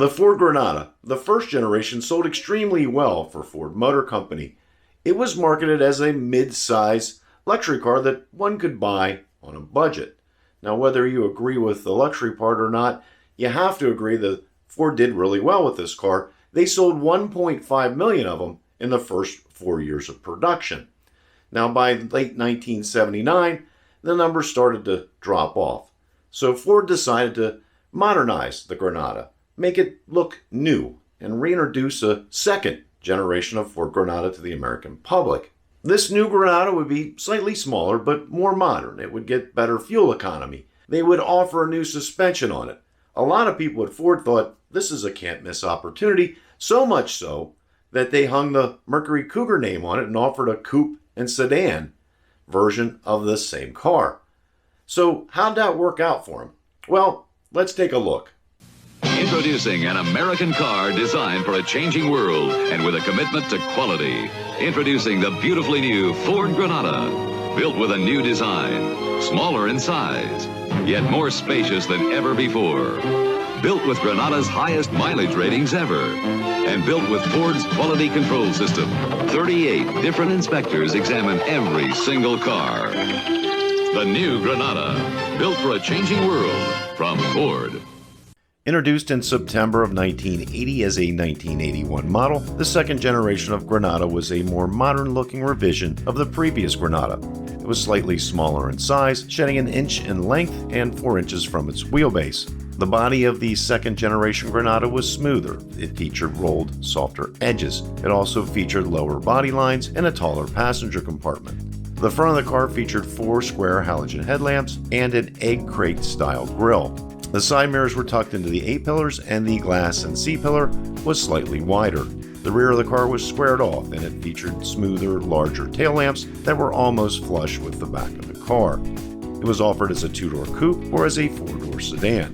The Ford Granada, the first generation, sold extremely well for Ford Motor Company. It was marketed as a mid-size luxury car that one could buy on a budget. Now, whether you agree with the luxury part or not, you have to agree that Ford did really well with this car. They sold 1.5 million of them in the first 4 years of production. Now, by late 1979, the numbers started to drop off. So Ford decided to modernize the Granada, make it look new, and reintroduce a second generation of Ford Granada to the American public. This new Granada would be slightly smaller but more modern. It would get better fuel economy. They would offer a new suspension on it. A lot of people at Ford thought this is a can't-miss opportunity, so much so that they hung the Mercury Cougar name on it and offered a coupe and sedan version of the same car. So how'd that work out for them? Well, let's take a look. Introducing an American car designed for a changing world and with a commitment to quality. Introducing the beautifully new Ford Granada. Built with a new design, smaller in size, yet more spacious than ever before. Built with Granada's highest mileage ratings ever. And built with Ford's quality control system. 38 different inspectors examine every single car. The new Granada. Built for a changing world from Ford. Introduced in September of 1980 as a 1981 model, the second generation of Granada was a more modern-looking revision of the previous Granada. It was slightly smaller in size, shedding an inch in length and 4 inches from its wheelbase. The body of the second generation Granada was smoother. It featured rolled, softer edges. It also featured lower body lines and a taller passenger compartment. The front of the car featured 4 square halogen headlamps and an egg crate-style grille. The side mirrors were tucked into the A-pillars, and the glass and C-pillar was slightly wider. The rear of the car was squared off, and it featured smoother, larger tail lamps that were almost flush with the back of the car. It was offered as a 2-door coupe or as a 4-door sedan.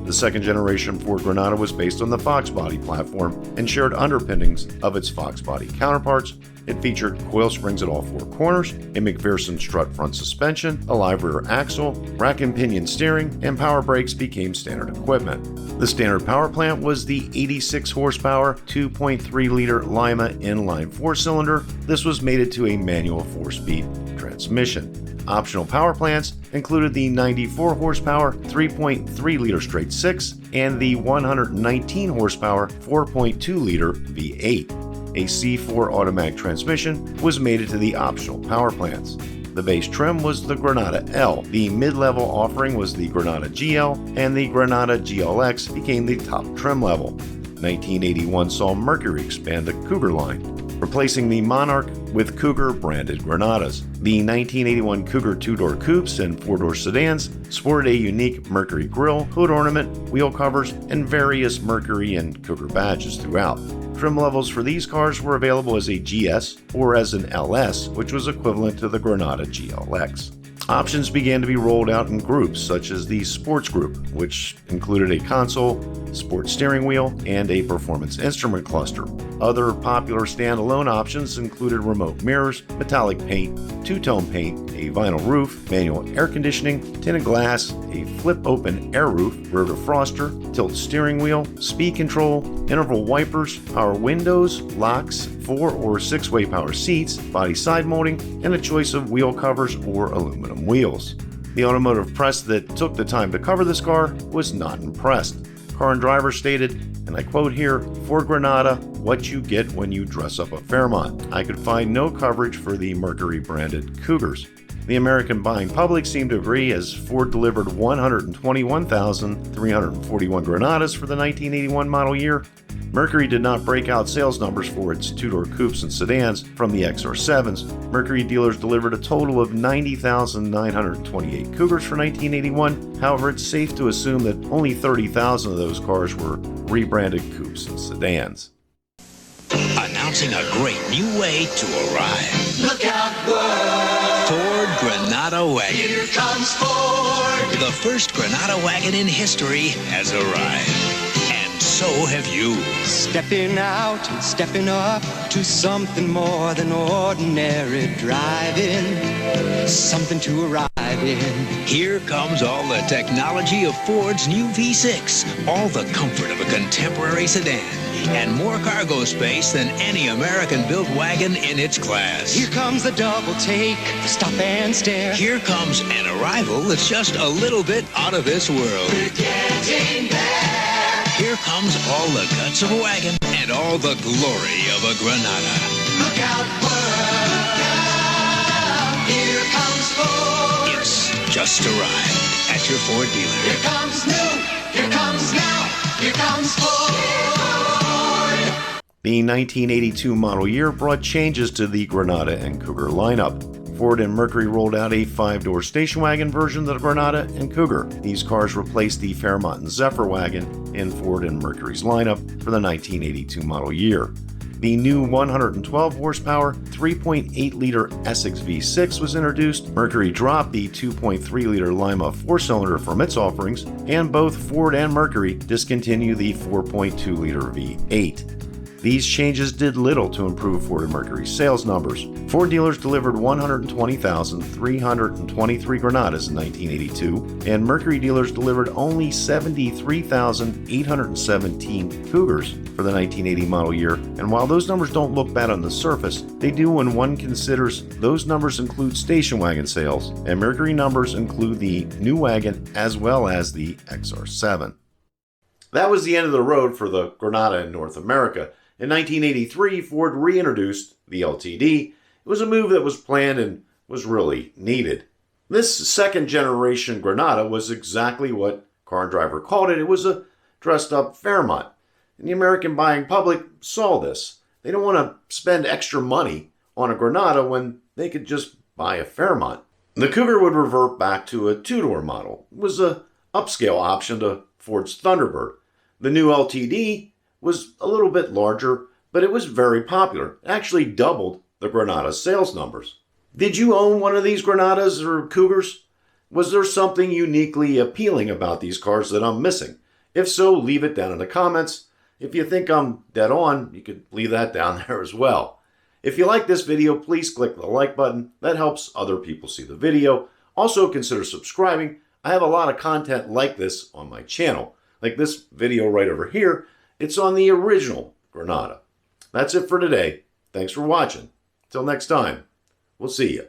The second generation Ford Granada was based on the Fox body platform and shared underpinnings of its Fox body counterparts. It featured coil springs at all 4 corners, a McPherson strut front suspension, a live rear axle, rack and pinion steering, and power brakes became standard equipment. The standard power plant was the 86 horsepower, 2.3-liter Lima inline 4-cylinder. This was mated to a manual 4-speed transmission. Optional power plants included the 94 horsepower 3.3-liter straight 6 and the 119 horsepower 4.2-liter V8. A C4 automatic transmission was mated to the optional power plants. The base trim was the Granada L. The mid-level offering was the Granada GL, and the Granada GLX became the top trim level. 1981 saw Mercury expand the Cougar line, replacing the Monarch with Cougar branded Granadas. The 1981 Cougar 2-door coupes and 4-door sedans sported a unique Mercury grille, hood ornament, wheel covers, and various Mercury and Cougar badges throughout. Trim levels for these cars were available as a GS or as an LS, which was equivalent to the Granada GLX. Options began to be rolled out in groups such as the Sports Group, which included a console, sport steering wheel, and a performance instrument cluster. Other popular standalone options included remote mirrors, metallic paint, two-tone paint, a vinyl roof, manual air conditioning, tinted glass, a flip-open air roof, rear defroster, tilt steering wheel, speed control, interval wipers, power windows, locks, 4- or 6-way power seats, body side molding, and a choice of wheel covers or aluminum wheels. The automotive press that took the time to cover this car was not impressed. Car and Driver stated, and I quote here, "Ford Granada, what you get when you dress up a Fairmont. I could find no coverage for the Mercury branded Cougars." The American buying public seemed to agree, as Ford delivered 121,341 Granadas for the 1981 model year. Mercury did not break out sales numbers for its 2-door coupes and sedans from the XR7s. Mercury dealers delivered a total of 90,928 Cougars for 1981. However, it's safe to assume that only 30,000 of those cars were rebranded coupes and sedans. Announcing a great new way to arrive. Look out, world! Ford Granada wagon. Here comes Ford! The first Granada wagon in history has arrived. And so have you. Stepping out and stepping up to something more than ordinary driving. Something to arrive in. Here comes all the technology of Ford's new V6, all the comfort of a contemporary sedan, and more cargo space than any American-built wagon in its class. Here comes the double take, the stop and stare. Here comes an arrival that's just a little bit out of this world. We're getting there. Here comes all the guts of a wagon and all the glory of a Granada. Look out, world. Here comes Ford. It's just arrived at your Ford dealer. Here comes new. Here comes now. Here comes Ford. The 1982 model year brought changes to the Granada and Cougar lineup. Ford and Mercury rolled out a 5-door station wagon version of the Granada and Cougar. These cars replaced the Fairmont and Zephyr wagon in Ford and Mercury's lineup for the 1982 model year. The new 112 horsepower 3.8-liter Essex V6 was introduced. Mercury dropped the 2.3-liter Lima 4-cylinder from its offerings, and both Ford and Mercury discontinued the 4.2-liter V8. These changes did little to improve Ford and Mercury's sales numbers. Ford dealers delivered 120,323 Granadas in 1982, and Mercury dealers delivered only 73,817 Cougars for the 1980 model year. And while those numbers don't look bad on the surface, they do when one considers those numbers include station wagon sales, and Mercury numbers include the new wagon as well as the XR7. That was the end of the road for the Granada in North America. In 1983, Ford reintroduced the LTD. It was a move that was planned and was really needed. This second-generation Granada was exactly what Car and Driver called it. It was a dressed-up Fairmont. And the American buying public saw this. They don't want to spend extra money on a Granada when they could just buy a Fairmont. The Cougar would revert back to a two-door model. It was an upscale option to Ford's Thunderbird. The new LTD was a little bit larger, but it was very popular. It actually doubled the Granada sales numbers. Did you own one of these Granadas or Cougars? Was there something uniquely appealing about these cars that I'm missing? If so, leave it down in the comments. If you think I'm dead on, you could leave that down there as well. If you like this video, please click the like button. That helps other people see the video. Also, consider subscribing. I have a lot of content like this on my channel. Like this video right over here. It's on the original Granada. That's it for today. Thanks for watching. Till next time, we'll see you.